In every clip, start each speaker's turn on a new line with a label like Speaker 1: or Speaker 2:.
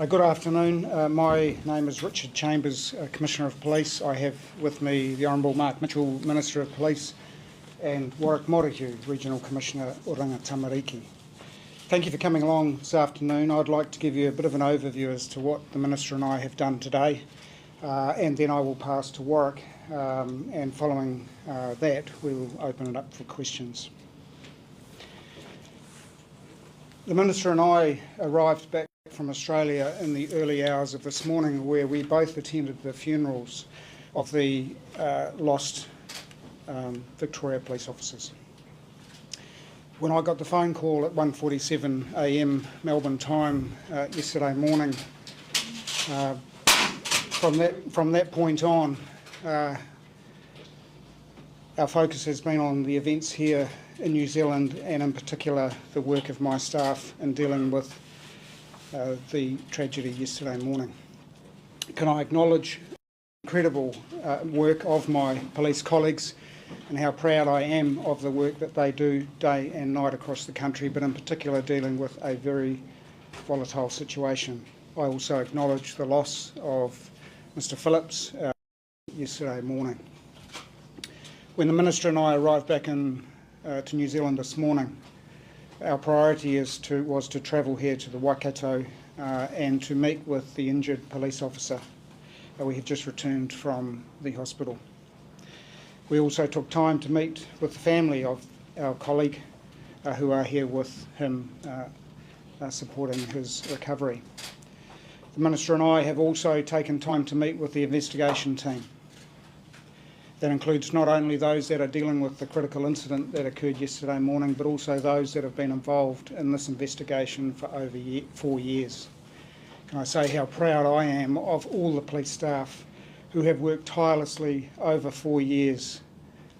Speaker 1: Good afternoon. My name is Richard Chambers, Commissioner of Police. I have with me the Honourable Mark Mitchell, Minister of Police, and Warwick Morihue, Regional Commissioner o Rangatamariki. Thank you for coming along this afternoon. I'd like to give you a bit of an overview as to what the Minister and I have done today, and then I will pass to Warwick, and following that we'll open it up for questions. The Minister and I arrived back from Australia in the early hours of this morning, where we both attended the funerals of the lost Victoria police officers. When I got the phone call at 1:47 a.m. Melbourne time yesterday morning, from that point on, our focus has been on the events here in New Zealand, and in particular the work of my staff in dealing with the tragedy yesterday morning. Can I acknowledge the incredible work of my police colleagues and how proud I am of the work that they do day and night across the country, but in particular dealing with a very volatile situation. I also acknowledge the loss of Mr. Phillips yesterday morning. When the Minister and I arrived back to New Zealand this morning, our priority was to travel here to the Waikato and to meet with the injured police officer. We have just returned from the hospital. We also took time to meet with the family of our colleague who are here with him supporting his recovery. The Minister and I have also taken time to meet with the investigation team. That includes not only those that are dealing with the critical incident that occurred yesterday morning, but also those that have been involved in this investigation for over 4 years. Can I say how proud I am of all the police staff who have worked tirelessly over 4 years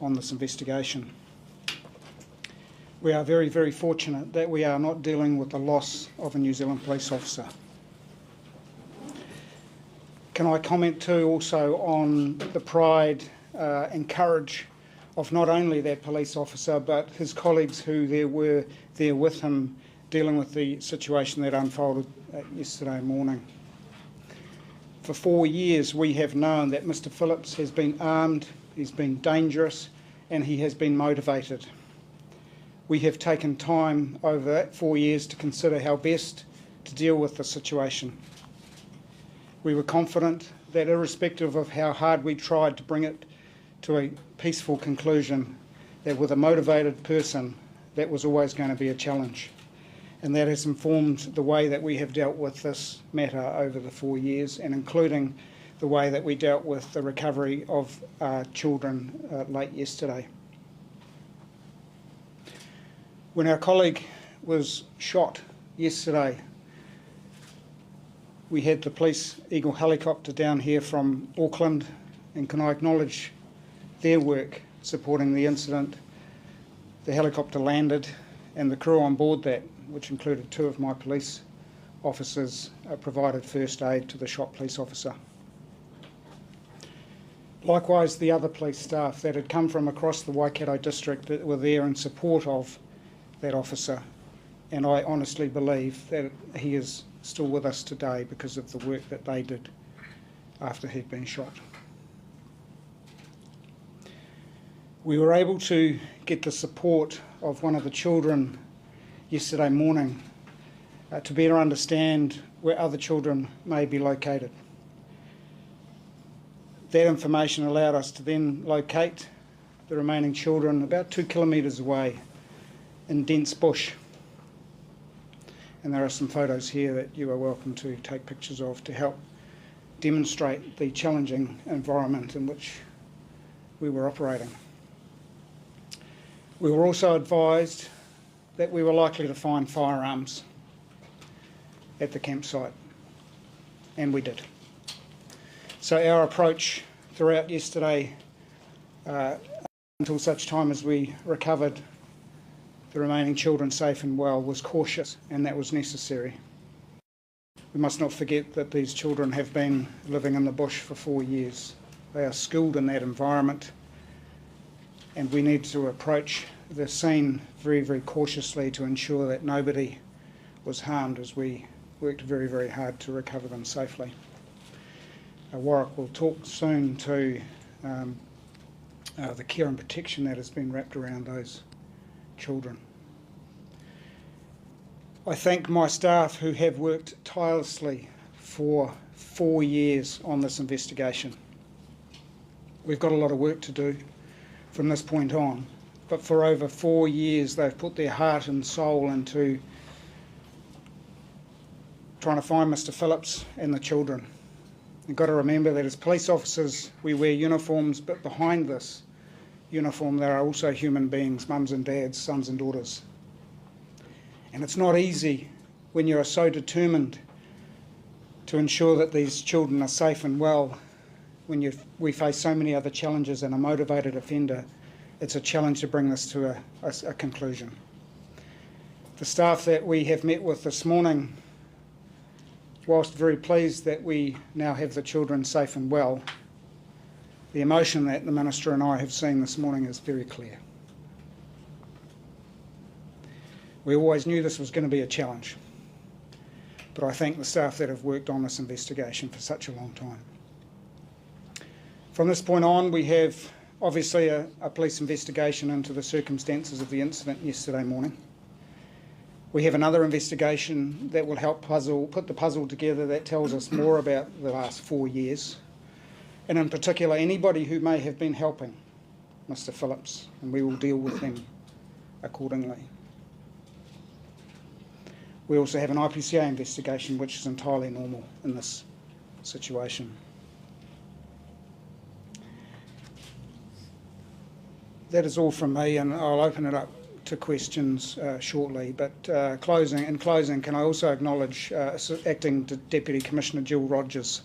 Speaker 1: on this investigation. We are very, very fortunate that we are not dealing with the loss of a New Zealand police officer. Can I comment too also on the pride and courage of not only that police officer but his colleagues who were there with him dealing with the situation that unfolded yesterday morning. For 4 years we have known that Mr. Phillips has been armed, he's been dangerous, and he has been motivated. We have taken time over that 4 years to consider how best to deal with the situation. We were confident that irrespective of how hard we tried to bring it to a peaceful conclusion, that with a motivated person, that was always going to be a challenge. And that has informed the way that we have dealt with this matter over the 4 years, and including the way that we dealt with the recovery of children late yesterday. When our colleague was shot yesterday, we had the Police Eagle helicopter down here from Auckland, and can I acknowledge their work supporting the incident. The helicopter landed and the crew on board that, which included 2 of my police officers, provided first aid to the shot police officer. Likewise, the other police staff that had come from across the Waikato district that were there in support of that officer, and I honestly believe that he is still with us today because of the work that they did after he'd been shot. We were able to get the support of one of the children yesterday morning to better understand where other children may be located. That information allowed us to then locate the remaining children about 2 kilometres away in dense bush. And there are some photos here that you are welcome to take pictures of to help demonstrate the challenging environment in which we were operating. We were also advised that we were likely to find firearms at the campsite, and we did. So our approach throughout yesterday, until such time as we recovered the remaining children safe and well, was cautious, and that was necessary. We must not forget that these children have been living in the bush for 4 years. They are skilled in that environment, and we need to approach the scene very, very cautiously to ensure that nobody was harmed as we worked very, very hard to recover them safely. Warwick will talk soon to the care and protection that has been wrapped around those children. I thank my staff who have worked tirelessly for 4 years on this investigation. We've got a lot of work to do from this point on, but for over 4 years they've put their heart and soul into trying to find Mr. Phillips and the children. You've got to remember that as police officers we wear uniforms, but behind this uniform there are also human beings, mums and dads, sons and daughters. And it's not easy when you are so determined to ensure that these children are safe and well. When we face so many other challenges and a motivated offender, it's a challenge to bring this to a conclusion. The staff that we have met with this morning, whilst very pleased that we now have the children safe and well, the emotion that the Minister and I have seen this morning is very clear. We always knew this was going to be a challenge, but I thank the staff that have worked on this investigation for such a long time. From this point on, we have obviously a police investigation into the circumstances of the incident yesterday morning. We have another investigation that will help put the puzzle together that tells us more about the last 4 years, and in particular anybody who may have been helping Mr. Phillips, and we will deal with them accordingly. We also have an IPCA investigation, which is entirely normal in this situation. That is all from me, and I'll open it up to questions shortly. But in closing, can I also acknowledge Acting Deputy Commissioner Jill Rogers.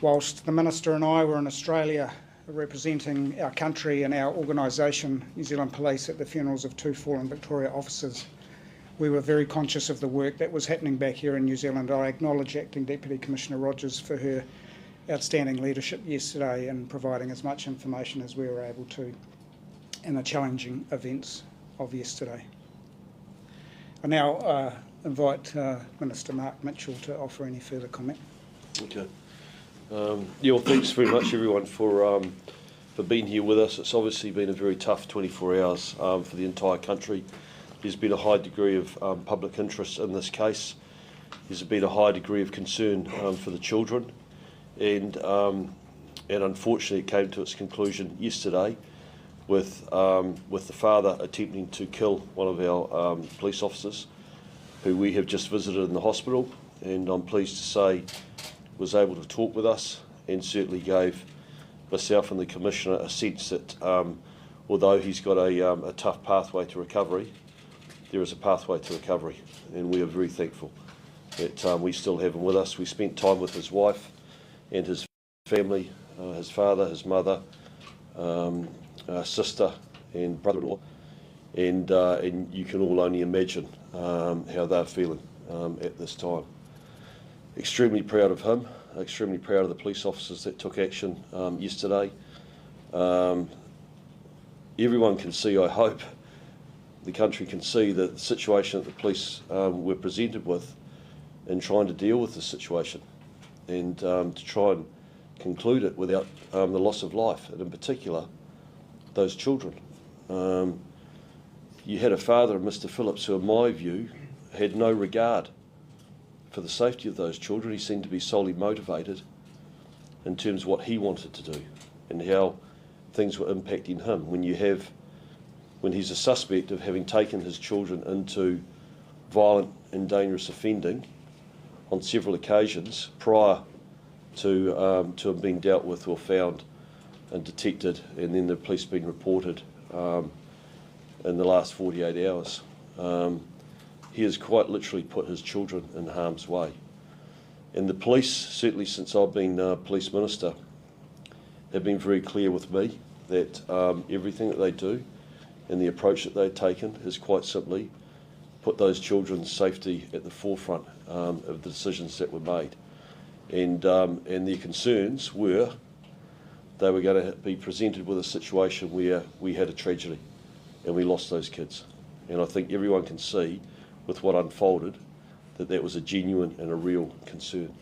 Speaker 1: Whilst the Minister and I were in Australia representing our country and our organisation, New Zealand Police, at the funerals of 2 fallen Victoria officers, we were very conscious of the work that was happening back here in New Zealand. I acknowledge Acting Deputy Commissioner Rogers for her outstanding leadership yesterday in providing as much information as we were able to in the challenging events of yesterday. I now invite Minister Mark Mitchell to offer any further comment.
Speaker 2: Okay. Well, thanks very much everyone for being here with us. It's obviously been a very tough 24 hours for the entire country. There's been a high degree of public interest in this case. There's been a high degree of concern for the children, and unfortunately it came to its conclusion yesterday with the father attempting to kill one of our police officers, who we have just visited in the hospital, and I'm pleased to say was able to talk with us and certainly gave myself and the Commissioner a sense that although he's got a tough pathway to recovery, there is a pathway to recovery, and we are very thankful that we still have him with us. We spent time with his wife and his family, his father, his mother, sister and brother-in-law, and you can all only imagine how they're feeling at this time. Extremely proud of him, extremely proud of the police officers that took action yesterday. Everyone can see, I hope, the country can see the situation that the police were presented with in trying to deal with the situation and to try and conclude it without the loss of life, and in particular those children. You had a father, Mr. Phillips, who in my view had no regard for the safety of those children. He seemed to be solely motivated in terms of what he wanted to do and how things were impacting him. When he's a suspect of having taken his children into violent and dangerous offending on several occasions prior to have been dealt with or found and detected, and then the police being reported in the last 48 hours. He has quite literally put his children in harm's way. And the police, certainly since I've been police minister, have been very clear with me that everything that they do and the approach that they've taken is quite simply put those children's safety at the forefront of the decisions that were made. And their concerns were they were going to be presented with a situation where we had a tragedy and we lost those kids. And I think everyone can see with what unfolded that that was a genuine and a real concern.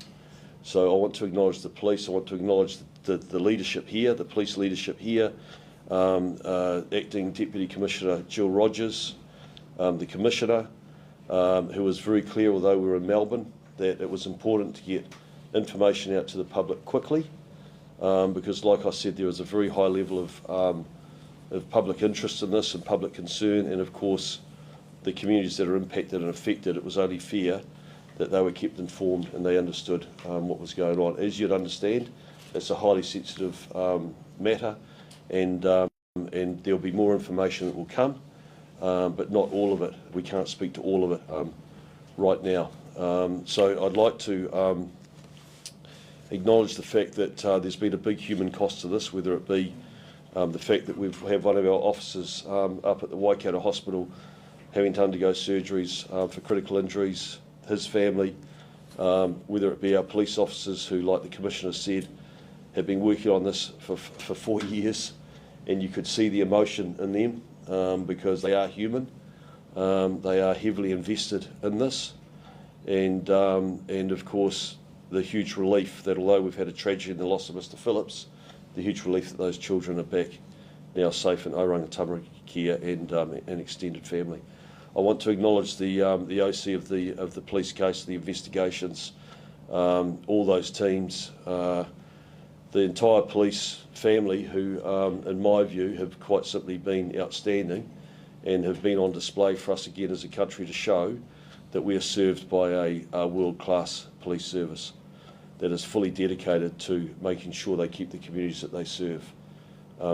Speaker 2: So I want to acknowledge the police. I want to acknowledge the leadership here, the police leadership here, Acting Deputy Commissioner Jill Rogers, the Commissioner, who was very clear, although we were in Melbourne, that it was important to get information out to the public quickly, because, like I said, there was a very high level of public interest in this and public concern, and of course the communities that are impacted and affected, it was only fair that they were kept informed and they understood what was going on. As you'd understand, it's a highly sensitive matter, and there'll be more information that will come, but not all of it. We can't speak to all of it right now. So I'd like to acknowledge the fact that there's been a big human cost to this, whether it be the fact that we've had one of our officers up at the Waikato Hospital having to undergo surgeries for critical injuries, his family, whether it be our police officers who, like the Commissioner said, have been working on this for 4 years, and you could see the emotion in them because they are human. They are heavily invested in this, and of course the huge relief that, although we've had a tragedy in the loss of Mr. Phillips, the huge relief that those children are back now safe in Oranga Tamariki and extended family. I want to acknowledge the OC of the police case, the investigations, all those teams, the entire police family who, in my view, have quite simply been outstanding and have been on display for us again as a country to show that we are served by a world-class police service that is fully dedicated to making sure they keep the communities that they serve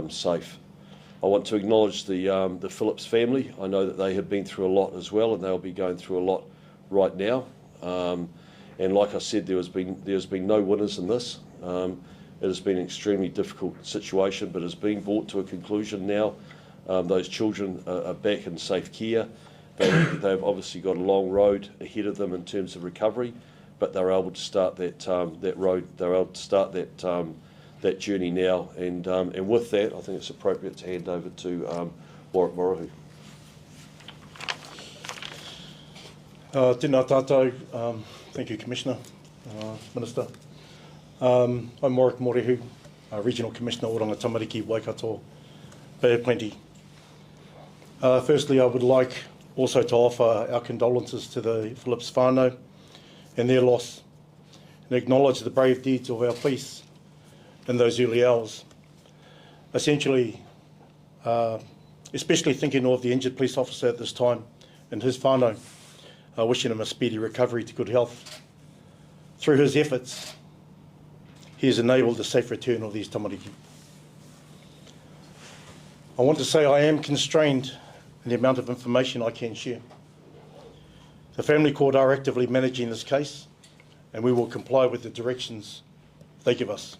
Speaker 2: safe. I want to acknowledge the Phillips family. I know that they have been through a lot as well, and they'll be going through a lot right now. And like I said, there's been no winners in this. It has been an extremely difficult situation, but it's being brought to a conclusion now. Those children are back in safe care. They've obviously got a long road ahead of them in terms of recovery, but they're able to start that road. They're able to start that journey now, and with that, I think it's appropriate to hand over to Warwick Morohu.
Speaker 3: Tēnā tātou, thank you, Commissioner, Minister. I'm Warwick Morohu, Regional Commissioner, Oranga Tamariki, Waikato, Bay of Plenty. Firstly, I would like also to offer our condolences to the Phillips whānau and their loss, and acknowledge the brave deeds of our police in those early hours. Essentially, especially thinking of the injured police officer at this time and his whānau, wishing him a speedy recovery to good health. Through his efforts, he has enabled the safe return of these tamariki. I want to say I am constrained in the amount of information I can share. The Family Court are actively managing this case, and we will comply with the directions they give us.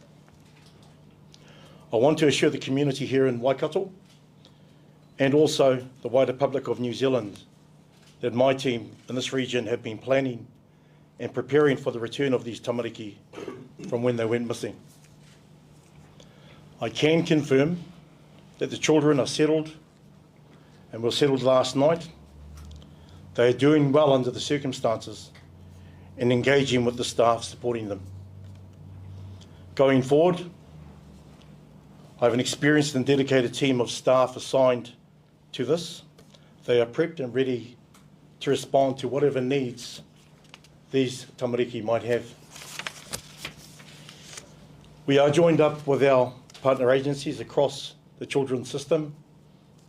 Speaker 3: I want to assure the community here in Waikato and also the wider public of New Zealand that my team in this region have been planning and preparing for the return of these tamariki from when they went missing. I can confirm that the children are settled and were settled last night. They are doing well under the circumstances and engaging with the staff supporting them. Going forward, I have an experienced and dedicated team of staff assigned to this. They are prepped and ready to respond to whatever needs these tamariki might have. We are joined up with our partner agencies across the children's system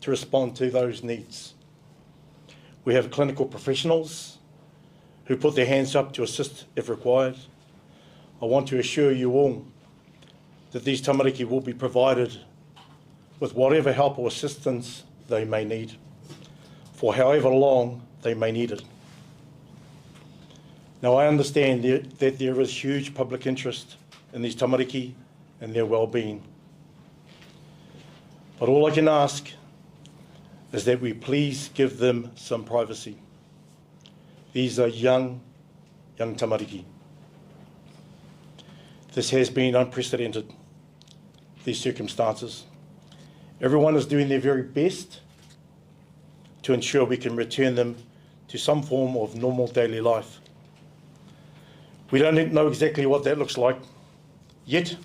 Speaker 3: to respond to those needs. We have clinical professionals who put their hands up to assist if required. I want to assure you all that these tamariki will be provided with whatever help or assistance they may need, for however long they may need it. Now, I understand that there is huge public interest in these tamariki and their well-being. But all I can ask is that we please give them some privacy. These are young tamariki. This has been unprecedented, these circumstances. Everyone is doing their very best to ensure we can return them to some form of normal daily life. We don't know exactly what that looks like yet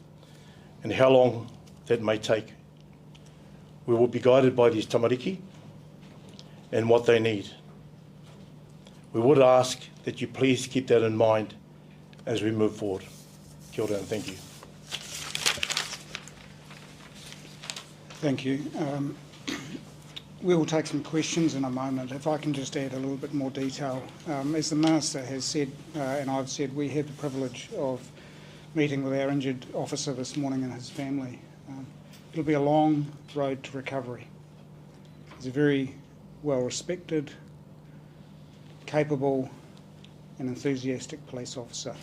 Speaker 3: and how long that may take. We will be guided by these tamariki and what they need. We would ask that you please keep that in mind as we move forward. Kia ora and thank you.
Speaker 1: Thank you. We will take some questions in a moment. If I can just add a little bit more detail. As the Minister has said, and I've said, we had the privilege of meeting with our injured officer this morning and his family. It'll be a long road to recovery. He's a very well-respected, capable and enthusiastic police officer.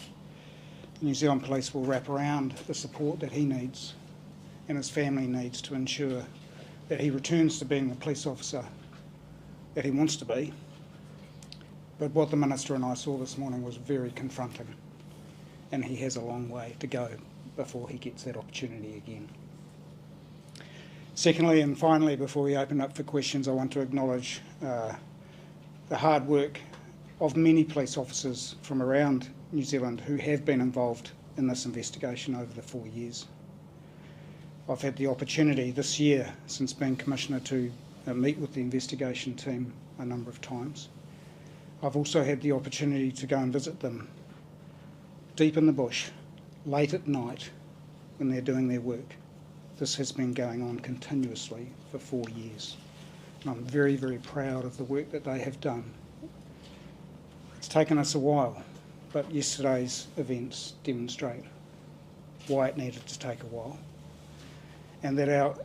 Speaker 1: The New Zealand Police will wrap around the support that he needs and his family needs to ensure that he returns to being the police officer that he wants to be. But what the Minister and I saw this morning was very confronting, and he has a long way to go before he gets that opportunity again. Secondly, and finally, before we open up for questions, I want to acknowledge the hard work of many police officers from around New Zealand who have been involved in this investigation over the 4 years. I've had the opportunity this year, since being Commissioner, to meet with the investigation team a number of times. I've also had the opportunity to go and visit them deep in the bush, late at night, when they're doing their work. This has been going on continuously for 4 years. And I'm very, very proud of the work that they have done. It's taken us a while, but yesterday's events demonstrate why it needed to take a while, and that our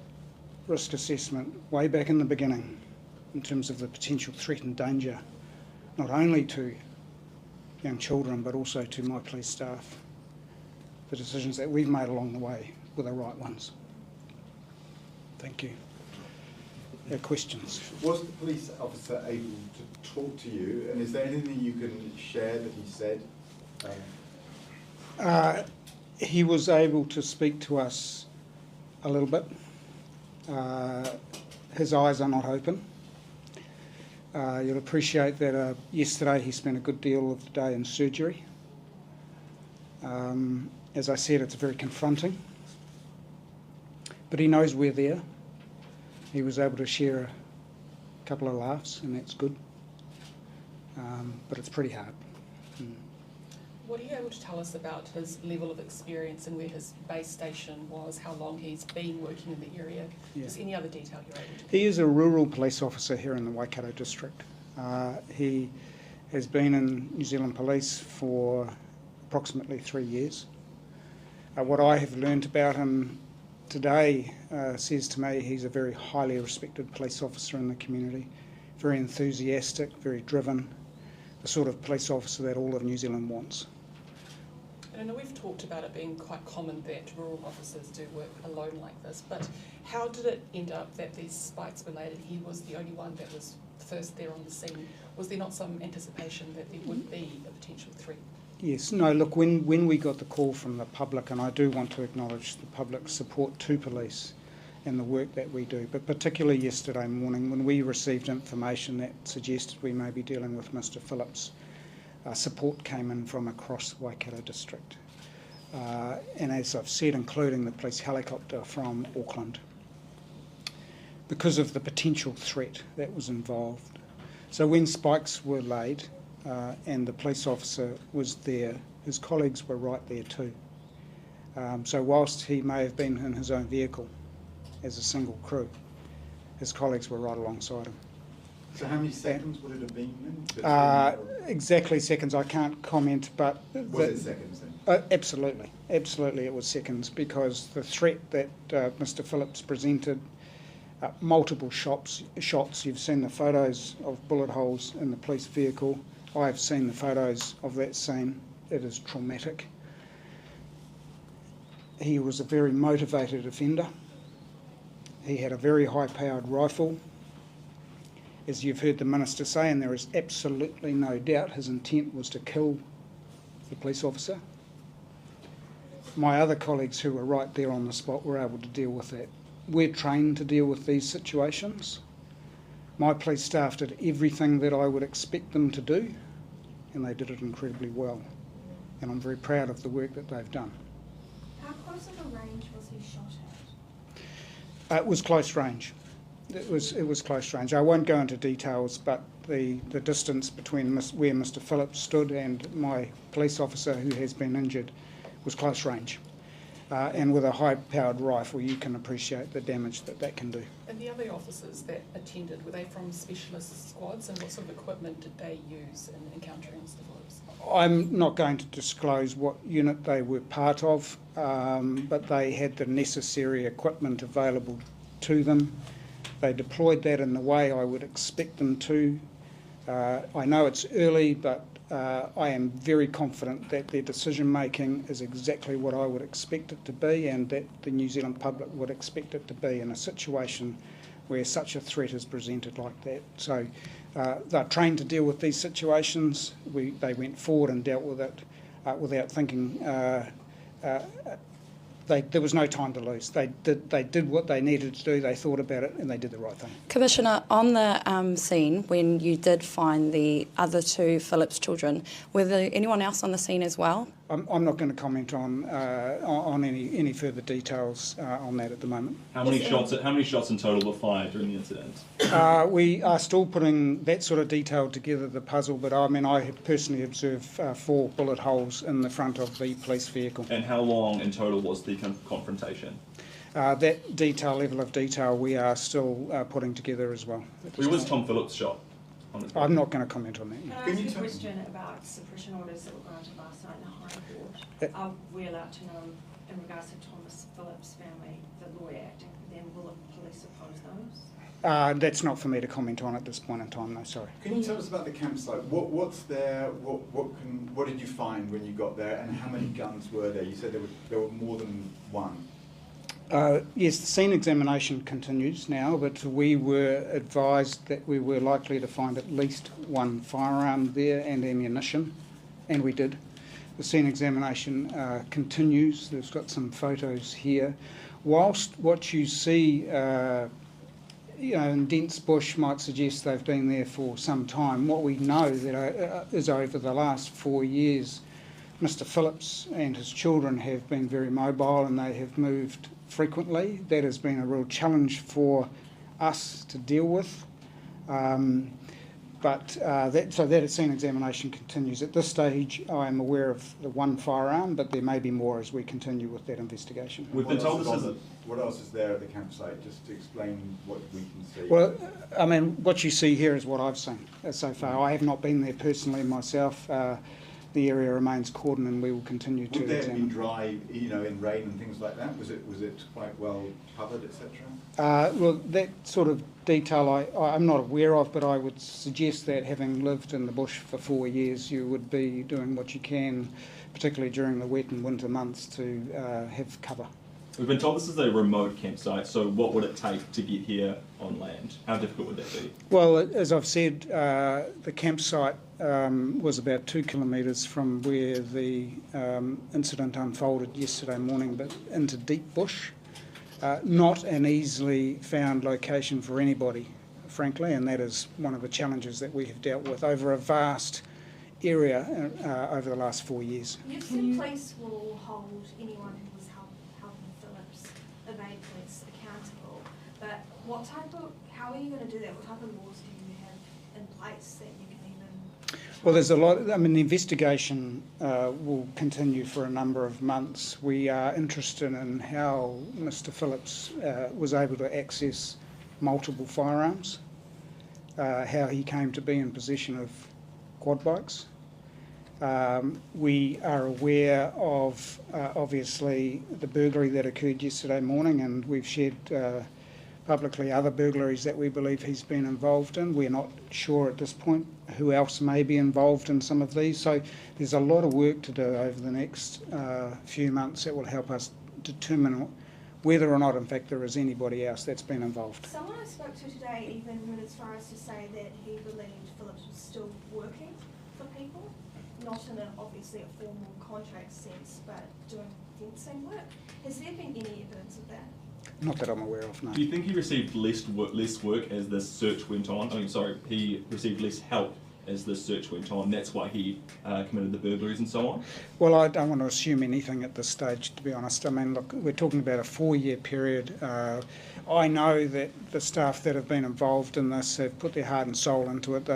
Speaker 1: risk assessment way back in the beginning in terms of the potential threat and danger, not only to young children but also to my police staff, the decisions that we've made along the way were the right ones. Thank you. Questions?
Speaker 4: Was the police officer able to talk to you, and is there anything you can share that he said?
Speaker 1: He was able to speak to us a little bit. His eyes are not open. You'll appreciate that yesterday he spent a good deal of the day in surgery. As I said, it's very confronting, but he knows we're there. He was able to share a couple of laughs, and that's good, but it's pretty hard.
Speaker 5: What are you able to tell us about his level of experience and where his base station was, how long he's been working in the area?
Speaker 1: Yeah.
Speaker 5: Just any other detail you're able to give?
Speaker 1: He is a rural police officer here in the Waikato district. He has been in New Zealand Police for approximately 3 years. What I have learnt about him today says to me he's a very highly respected police officer in the community, very enthusiastic, very driven, the sort of police officer that all of New Zealand wants.
Speaker 5: And I know we've talked about it being quite common that rural officers do work alone like this, but how did it end up that these spikes were laid and he was the only one that was first there on the scene? Was there not some anticipation that there would be a potential threat?
Speaker 1: Yes, no, look, when we got the call from the public, and I do want to acknowledge the public's support to police and the work that we do, but particularly yesterday morning when we received information that suggested we may be dealing with Mr. Phillips, support came in from across the Waikato district. And as I've said, including the police helicopter from Auckland, because of the potential threat that was involved. So when spikes were laid and the police officer was there, his colleagues were right there too. So whilst he may have been in his own vehicle as a single crew, his colleagues were right alongside him.
Speaker 4: So how many seconds would it have been then?
Speaker 1: Exactly seconds, I can't comment, but...
Speaker 4: Was it seconds then?
Speaker 1: Absolutely, absolutely it was seconds, because the threat that Mr. Phillips presented, multiple shots, you've seen the photos of bullet holes in the police vehicle, I've seen the photos of that scene, it is traumatic. He was a very motivated offender, he had a very high-powered rifle. As you've heard the Minister say, and there is absolutely no doubt his intent was to kill the police officer. My other colleagues who were right there on the spot were able to deal with that. We're trained to deal with these situations. My police staff did everything that I would expect them to do, and they did it incredibly well. and I'm very proud of the work that they've done.
Speaker 6: How close of a range was he shot at?
Speaker 1: It was close range. It was close range. I won't go into details, but the distance between where Mr. Phillips stood and my police officer who has been injured was close range. And with a high-powered rifle, you can appreciate the damage that can do.
Speaker 5: And the other officers that attended, were they from specialist squads, and what sort of equipment did they use in encountering Mr. Phillips?
Speaker 1: I'm not going to disclose what unit they were part of, but they had the necessary equipment available to them. They deployed that in the way I would expect them to. I know it's early, but I am very confident that their decision making is exactly what I would expect it to be, and that the New Zealand public would expect it to be in a situation where such a threat is presented like that. So they're trained to deal with these situations. They went forward and dealt with it without thinking. There was no time to lose. They did what they needed to do. They thought about it and they did the right thing.
Speaker 7: Commissioner, on the scene, when you did find the other two Phillips children, were there anyone else on the scene as well?
Speaker 1: I'm not going to comment on any further details on that at the moment.
Speaker 8: How many shots in total were fired during the incident?
Speaker 1: We are still putting that sort of detail together, the puzzle, but I mean, I have personally observed 4 bullet holes in the front of the police vehicle.
Speaker 8: And how long in total was the confrontation?
Speaker 1: That level of detail we are still putting together as well.
Speaker 8: Where was Tom Phillips shot?
Speaker 1: I'm not going to comment on that.
Speaker 6: Can I ask you a question about suppression orders that were granted last night in the High Court? Are we allowed to know, in regards to Thomas Phillips' family, the lawyer acting for them, will the police oppose those?
Speaker 1: That's not for me to comment on at this point in time, no, sorry.
Speaker 4: Can you tell us about the campsite? What's there? What did you find when you got there, and how many guns were there? You said there were more than one.
Speaker 1: Yes, the scene examination continues now, but we were advised that we were likely to find at least 1 firearm there and ammunition, and we did. The scene examination continues. There's got some photos here. Whilst what you see in dense bush might suggest they've been there for some time, what we know that is over the last 4 years, Mr. Phillips and his children have been very mobile and they have moved frequently. That has been a real challenge for us to deal with. That scene examination continues. At this stage, I am aware of the 1 firearm, but there may be more as we continue with that investigation.
Speaker 8: We've been told
Speaker 4: what else is there at the campsite, just to explain what we can see?
Speaker 1: Well, I mean, what you see here is what I've seen so far. I have not been there personally myself. The area remains cordoned and we will continue to examine.
Speaker 4: Would there have been dry, in rain and things like that? Was it quite well covered, etc.?
Speaker 1: Well, that sort of detail I'm not aware of, but I would suggest that having lived in the bush for 4 years, you would be doing what you can, particularly during the wet and winter months, to have cover.
Speaker 8: We've been told this is a remote campsite, so what would it take to get here on land? How difficult would that be?
Speaker 1: Well, as I've said, the campsite was about 2 kilometres from where the incident unfolded yesterday morning, but into deep bush. Not an easily found location for anybody, frankly, and that is one of the challenges that we have dealt with over a vast area over the last 4 years.
Speaker 6: You've said police will hold anyone who was helping Phillips, evade police, accountable, but how are you going to do that? What type of laws do you have in place that you can even...
Speaker 1: Well, there's a lot. I mean, the investigation will continue for a number of months. We are interested in how Mr. Phillips was able to access multiple firearms, how he came to be in possession of quad bikes. We are aware of, obviously, the burglary that occurred yesterday morning, and we've shared publicly other burglaries that we believe he's been involved in. We're not sure at this point who else may be involved in some of these. So there's a lot of work to do over the next few months that will help us determine whether or not, in fact, there is anybody else that's been involved.
Speaker 6: Someone I spoke to today even went as far as to say that he believed Phillips was still working for people, not in obviously a formal contract sense, but doing fencing work. Has there been any evidence of that?
Speaker 1: Not that I'm aware of, no.
Speaker 8: Do you think he received less work as the search went on? He received less help as the search went on. That's why he committed the burglaries and so on?
Speaker 1: Well, I don't want to assume anything at this stage, to be honest. I mean, look, we're talking about a 4-year period. I know that the staff that have been involved in this have put their heart and soul into it.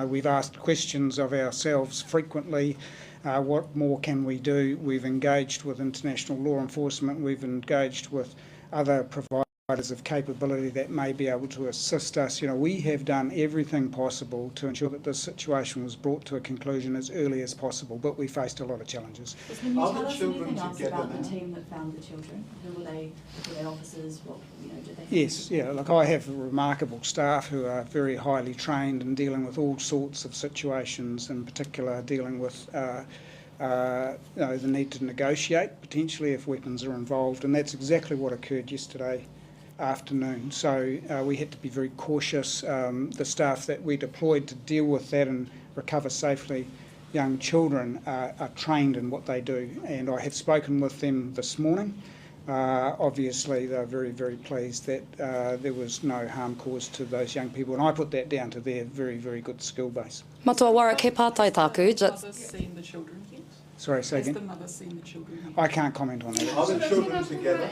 Speaker 1: We've asked questions of ourselves frequently. What more can we do? We've engaged with international law enforcement. We've engaged with other providers of capability that may be able to assist us. We have done everything possible to ensure that this situation was brought to a conclusion as early as possible, but we faced a lot of challenges.
Speaker 9: Can you
Speaker 4: Are
Speaker 9: tell
Speaker 4: the
Speaker 9: us
Speaker 4: children
Speaker 9: anything else
Speaker 4: together
Speaker 9: about
Speaker 4: now?
Speaker 9: the team that found the children? Who were they? Were they officers? What did they?
Speaker 1: Yes, yeah. Look, I have remarkable staff who are very highly trained in dealing with all sorts of situations, in particular dealing with the need to negotiate potentially if weapons are involved, and that's exactly what occurred yesterday afternoon. So we had to be very cautious. The staff that we deployed to deal with that and recover safely young children are trained in what they do, and I have spoken with them this morning. Obviously they're very, very pleased that there was no harm caused to those young people, and I put that down to their very, very good skill base.
Speaker 7: Matua Warwick, he pātai tāku.
Speaker 5: Has the mother seen the children yet?
Speaker 1: Sorry, say
Speaker 5: Has the
Speaker 1: again?
Speaker 5: mother seen the children yet?
Speaker 1: I can't comment on that.
Speaker 4: Are the children together?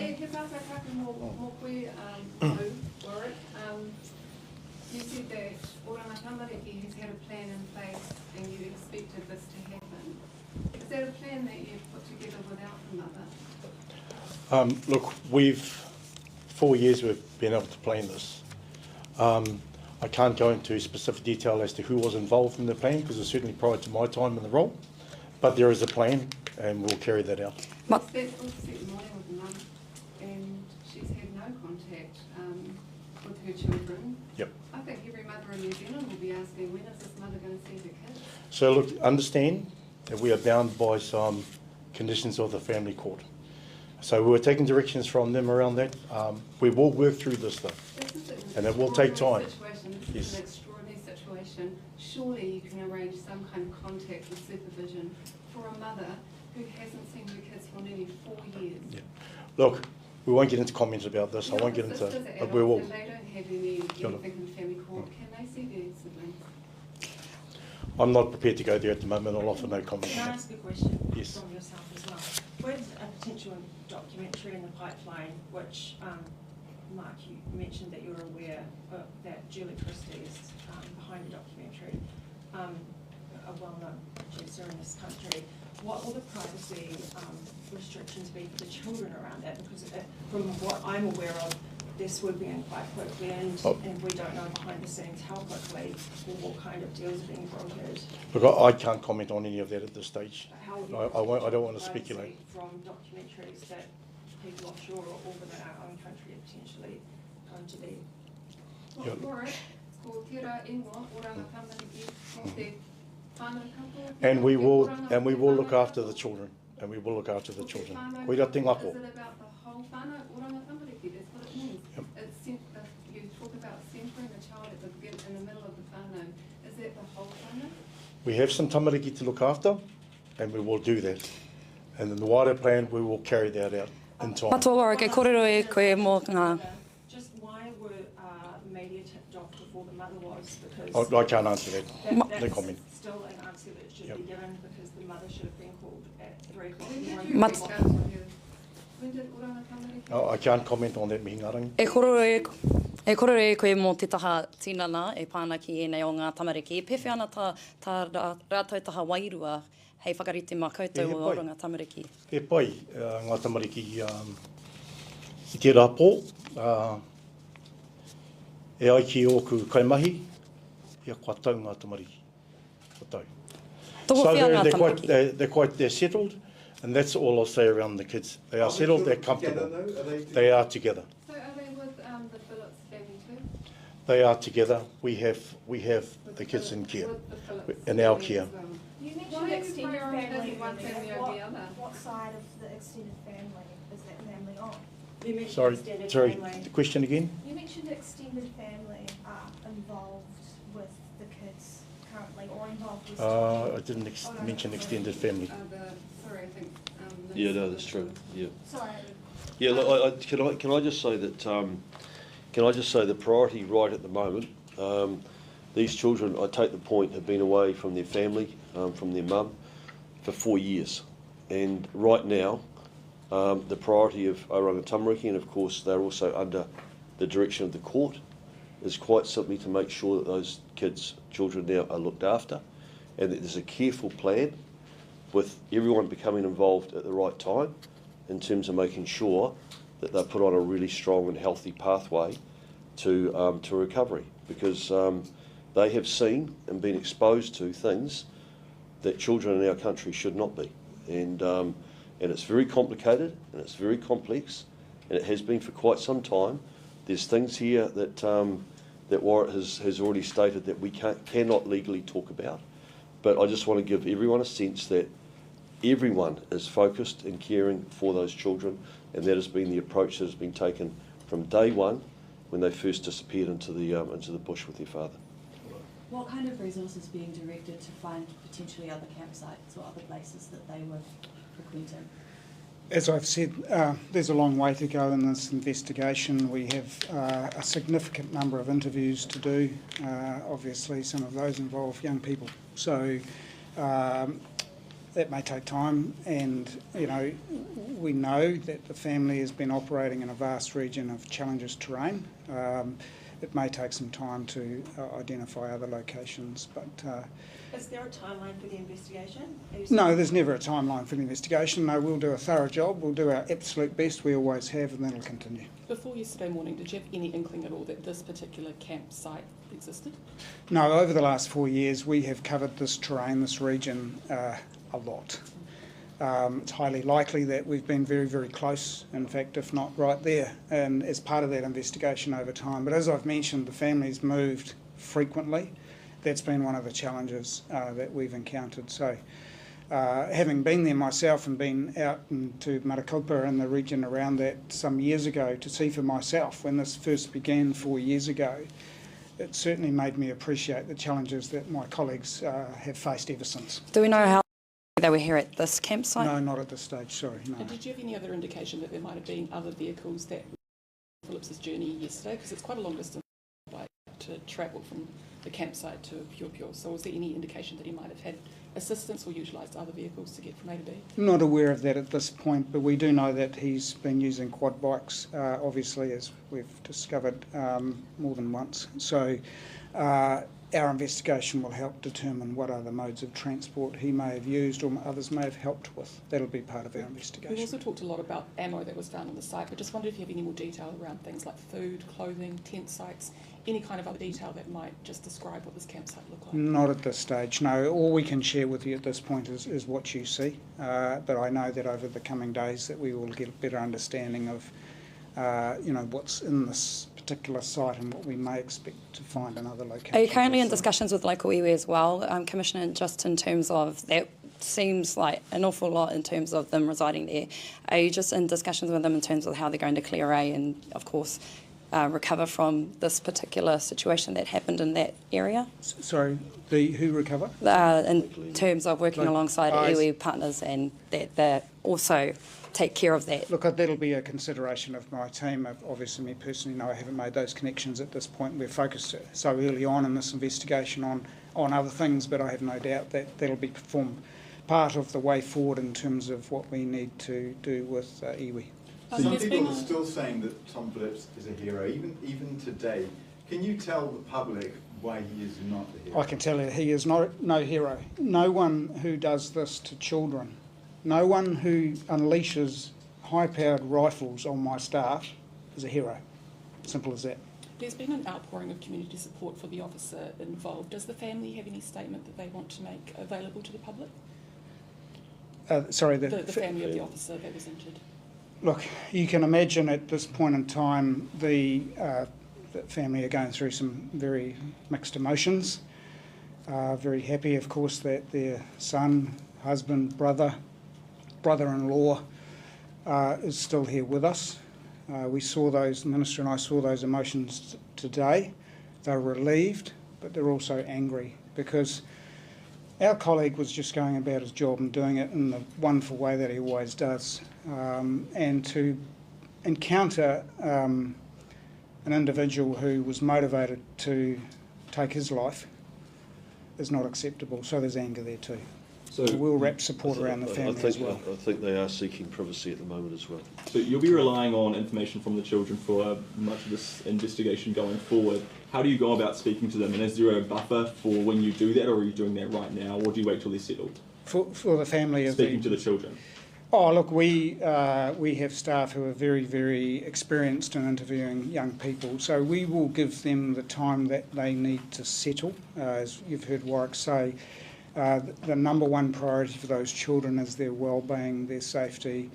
Speaker 10: You said that Oranga Tamariki has had a plan in place and you expected this to happen. Is that a plan that you've put together without the mother?
Speaker 3: Look, 4 years we've been able to plan this. I can't go into specific detail as to who was involved in the plan because it's certainly prior to my time in the role, but there is a plan and we'll carry that out.
Speaker 10: That's all set morning with the mum and she's had no contact with her children.
Speaker 3: Yep.
Speaker 10: I think every mother in New Zealand will be asking, when is this mother going to see her kids?
Speaker 3: So look, understand that we are bound by some conditions of the family court. So we were taking directions from them around that. We will work through this though, and it will take time.
Speaker 10: This is an extraordinary situation. Surely you can arrange some kind of contact and supervision for a mother who hasn't seen her kids for nearly 4 years.
Speaker 3: Yeah. Look, we won't get into comments about this. I won't get into, but we will.
Speaker 10: If they don't have anything in the family court, can they see their siblings?
Speaker 3: I'm not prepared to go there at the moment. I'll offer no comment.
Speaker 9: Can
Speaker 3: on
Speaker 9: I
Speaker 3: that.
Speaker 9: ask a question
Speaker 3: Yes.
Speaker 9: from yourself as well? With a potential documentary in the pipeline, which, Mark, you mentioned that you're aware of, that Julie Christie is behind the documentary, a well-known producer in this country. What will the privacy restrictions be for the children around that? Because from what I'm aware of, this would be in quite quickly, and we don't know behind the scenes how quickly or what kind of deals are being brokered.
Speaker 3: Look, I can't comment on any of that at this stage.
Speaker 9: How will you
Speaker 3: I don't want to
Speaker 9: privacy
Speaker 3: speculate.
Speaker 9: from documentaries that people offshore or within our own country are potentially going to be.
Speaker 3: Yeah.
Speaker 10: Ko tērā ingoa, oranga tamariki, ko te whānau kapo.
Speaker 3: And we will look after the children. And we will look after the children. Koira te ngako.
Speaker 10: Is it about the whole whānau oranga tamariki? That's what it means.
Speaker 3: Yep.
Speaker 10: You talk about centering the child at in the middle of the whānau. Is that the whole whānau?
Speaker 3: We have some tamariki to look after, and we will do that. And in the wider plan, we will carry that out in time.
Speaker 7: Matua Warwick, e kōrero e koe mō ngā.
Speaker 9: Just why were media tipped off before the mother was? Because
Speaker 3: I can't answer that.
Speaker 9: that's
Speaker 3: No comment.
Speaker 9: still an answer that should
Speaker 3: Yep.
Speaker 9: be given because the mother should have been called at 3 o'clock in the
Speaker 10: When did
Speaker 9: morning.
Speaker 10: you
Speaker 7: Mat-
Speaker 10: reach out to her? When did oranga tamariki?
Speaker 3: No, I can't comment on that, mihi ngarangi.
Speaker 7: E kōrero e koe mō te taha tinana e pāna ki e nei o ngā tamariki. E pewhi ana tā rātou taha wairua hei whakarite mā koutou o
Speaker 3: pai.
Speaker 7: ngā tamariki.
Speaker 3: E pai, ngā tamariki i te rāpō, e ai ki oku kaimahi, e kua tau ngā tamariki. Kua tau.
Speaker 7: Toko
Speaker 3: So
Speaker 7: whia ngā tamariki.
Speaker 3: they're settled, and that's all I'll say around the kids. They are settled, they're comfortable. They are together.
Speaker 10: So are they with the Phillips family too?
Speaker 3: They are together. We have the kids in care,
Speaker 10: With the Phillips
Speaker 3: in our
Speaker 10: family
Speaker 3: care.
Speaker 10: as well.
Speaker 6: You
Speaker 10: Why
Speaker 6: mentioned
Speaker 10: are you
Speaker 6: extended
Speaker 10: prioritising
Speaker 6: family.
Speaker 10: one family over the other?
Speaker 6: What side of the extended family is that family on?
Speaker 9: You mentioned
Speaker 3: Sorry,
Speaker 9: extended
Speaker 3: sorry.
Speaker 9: family.
Speaker 3: The question again?
Speaker 6: You mentioned extended family are involved with the kids currently, or involved with
Speaker 3: I didn't mention extended family.
Speaker 10: Sorry, I think.
Speaker 2: Yeah, no, that's true. Yeah.
Speaker 6: Sorry.
Speaker 2: Yeah, look, can I just say that the priority right at the moment, these children, I take the point, have been away from their family, from their mum, for 4 years. And right now, the priority of Auranga Tamariki, and of course they're also under the direction of the court, is quite simply to make sure that those children now are looked after, and that there's a careful plan with everyone becoming involved at the right time in terms of making sure that they're put on a really strong and healthy pathway to recovery, because they have seen and been exposed to things that children in our country should not be. And it's very complicated and it's very complex, and it has been for quite some time. There's things here that that Warwick has already stated that we cannot legally talk about, but I just want to give everyone a sense that everyone is focused and caring for those children, and that has been the approach that has been taken from day one when they first disappeared into the bush with their father.
Speaker 11: What kind of resources are being directed to find potentially other campsites or other places that they were frequenting?
Speaker 1: As I've said, there's a long way to go in this investigation. We have a significant number of interviews to do. Obviously, some of those involve young people. So that may take time, and we know that the family has been operating in a vast region of challenges terrain. It may take some time to identify other locations, but...
Speaker 9: Is there a timeline for the investigation?
Speaker 1: No, there's never a timeline for the investigation. No, we'll do a thorough job, we'll do our absolute best, we always have, and that'll continue.
Speaker 5: Before yesterday morning, did you have any inkling at all that this particular campsite existed?
Speaker 1: No, over the last 4 years we have covered this terrain, this region, a lot. It's highly likely that we've been very, very close, in fact, if not right there, and as part of that investigation over time. But as I've mentioned, the family's moved frequently. That's been one of the challenges that we've encountered. So, having been there myself and been out into Marakupa and the region around that some years ago to see for myself when this first began 4 years ago, it certainly made me appreciate the challenges that my colleagues have faced ever since.
Speaker 7: Do we know how they were here at this campsite?
Speaker 1: No, not at this stage, sorry, no.
Speaker 5: And did you have any other indication that there might have been other vehicles that Phillips' journey yesterday? Because it's quite a long distance to travel from the campsite to Pūkōrero. So was there any indication that he might have had assistance or utilised other vehicles to get from A to B? Not
Speaker 1: aware of that at this point, but we do know that he's been using quad bikes, obviously, as we've discovered more than once. So our investigation will help determine what other modes of transport he may have used or others may have helped with. That'll be part of our investigation.
Speaker 5: We've also talked a lot about ammo that was found on the site, but just wondered if you have any more detail around things like food, clothing, tent sites, any kind of other detail that might just describe what this campsite looked like?
Speaker 1: Not at this stage, no. All we can share with you at this point is what you see, but I know that over the coming days that we will get a better understanding of what's in this particular site and what we may expect to find in other locations.
Speaker 7: Are you currently in discussions with local iwi as well, Commissioner, just in terms of that seems like an awful lot in terms of them residing there? Are you just in discussions with them in terms of how they're going to clear A and, of course, recover from this particular situation that happened in that area?
Speaker 1: Sorry, who recover?
Speaker 7: In terms of working alongside iwi partners and that they also take care of that.
Speaker 1: Look, that'll be a consideration of my team. Obviously, me personally, no, I haven't made those connections at this point. We're focused so early on in this investigation on other things, but I have no doubt that that'll be part of the way forward in terms of what we need to do with iwi.
Speaker 4: Some people are still saying that Tom Phillips is a hero, even today. Can you tell the public why he is not a hero?
Speaker 1: I can tell you he is no hero. No one who does this to children, no one who unleashes high-powered rifles on my staff is a hero. Simple as that.
Speaker 5: There's been an outpouring of community support for the officer involved. Does the family have any statement that they want to make available to the public?
Speaker 1: Sorry,
Speaker 5: the family of the officer that was injured.
Speaker 1: Look, you can imagine at this point in time the family are going through some very mixed emotions. Very happy, of course, that their son, husband, brother-in-law is still here with us. We saw those, the Minister and I saw those emotions today. They're relieved, but they're also angry because our colleague was just going about his job and doing it in the wonderful way that he always does. And to encounter an individual who was motivated to take his life is not acceptable. So there's anger there too.
Speaker 8: So
Speaker 1: We'll wrap support around the family as well.
Speaker 2: I think they are seeking privacy at the moment as well.
Speaker 8: So you'll be relying on information from the children for much of this investigation going forward. How do you go about speaking to them? And is there a buffer for when you do that, or are you doing that right now, or do you wait till they're settled?
Speaker 1: For the family of
Speaker 8: Speaking to the children.
Speaker 1: Oh, look, we have staff who are very, very experienced in interviewing young people, so we will give them the time that they need to settle. As you've heard Warwick say, the number one priority for those children is their well-being, their safety.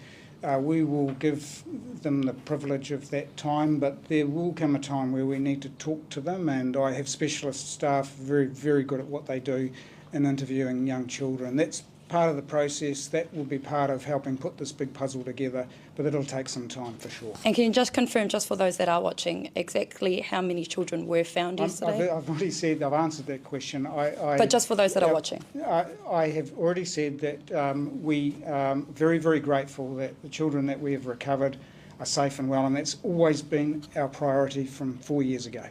Speaker 1: We will give them the privilege of that time, but there will come a time where we need to talk to them, and I have specialist staff very, very good at what they do in interviewing young children. That's part of the process. That will be part of helping put this big puzzle together, but it'll take some time for sure.
Speaker 7: And can you just confirm, just for those that are watching, exactly how many children were found yesterday?
Speaker 1: I've already said, I've answered that question.
Speaker 7: But just for those that are watching.
Speaker 1: I have already said that we are very, very grateful that the children that we have recovered are safe and well, and that's always been our priority from 4 years ago.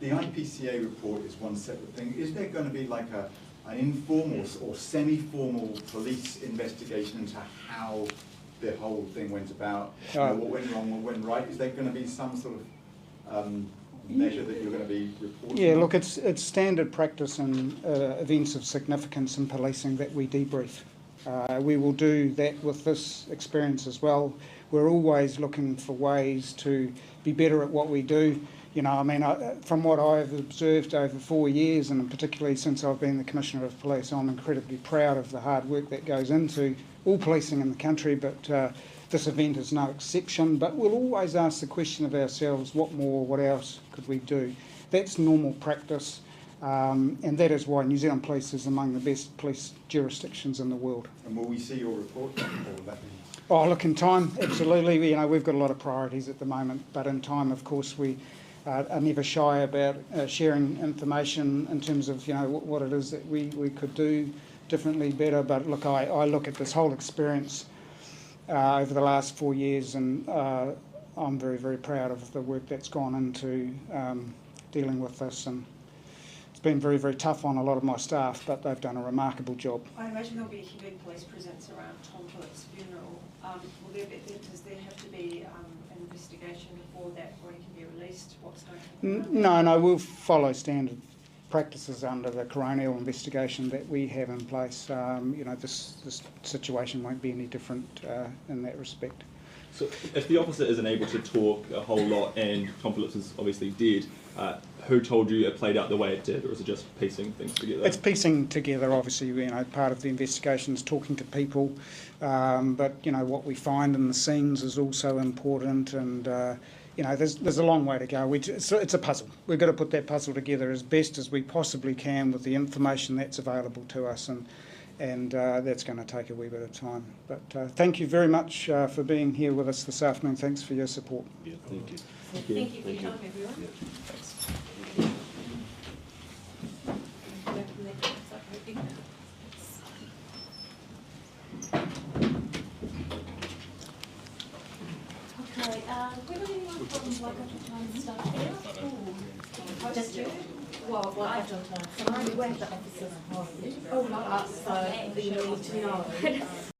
Speaker 4: The IPCA report is one separate thing. Is there going to be like an informal or semi-formal police investigation into how the whole thing went about, what went wrong, what went right? Is there going to be some sort of measure that you're going to be reporting?
Speaker 1: Yeah, look, it's standard practice in events of significance in policing that we debrief. We will do that with this experience as well. We're always looking for ways to be better at what we do. You know, I mean, from what I've observed over 4 years, and particularly since I've been the Commissioner of Police, I'm incredibly proud of the hard work that goes into all policing in the country, but this event is no exception. But we'll always ask the question of ourselves, what more, what else could we do? That's normal practice, and that is why New Zealand Police is among the best police jurisdictions in the world.
Speaker 4: And will we see your report? Or will that be...
Speaker 1: Oh, look, in time, absolutely. You know, we've got a lot of priorities at the moment, but in time, of course, we are never shy about sharing information in terms of, you know, what it is that we could do differently, better. But look, I look at this whole experience over the last 4 years, and I'm very, very proud of the work that's gone into dealing with this. And it's been very, very tough on a lot of my staff, but they've done a remarkable job.
Speaker 9: I imagine there'll be a heavy police presence around Tom Phillips' funeral. Does there have to be an investigation before that body can be released? What's going to happen?
Speaker 1: No, we'll follow standard practices under the coronial investigation that we have in place. You know, this situation won't be any different in that respect.
Speaker 8: So if the officer isn't able to talk a whole lot and Tom Phillips is obviously dead, who told you it played out the way it did, or is it just piecing things together? It's
Speaker 1: piecing together, obviously. You know, part of the investigation is talking to people, but you know, what we find in the scenes is also important, and you know, there's a long way to go. It's a puzzle. We've got to put that puzzle together as best as we possibly can with the information that's available to us, and that's going to take a wee bit of time. But thank you very much for being here with us this afternoon. Thanks for your support.
Speaker 2: Yeah, thank you.
Speaker 9: Thank you for your time, everyone.
Speaker 2: Yeah. Thanks.
Speaker 11: Okay, we got anyone from like time stuff here? Just you? Well, I've done time. So I went to the officers' home. Oh, so you need to know.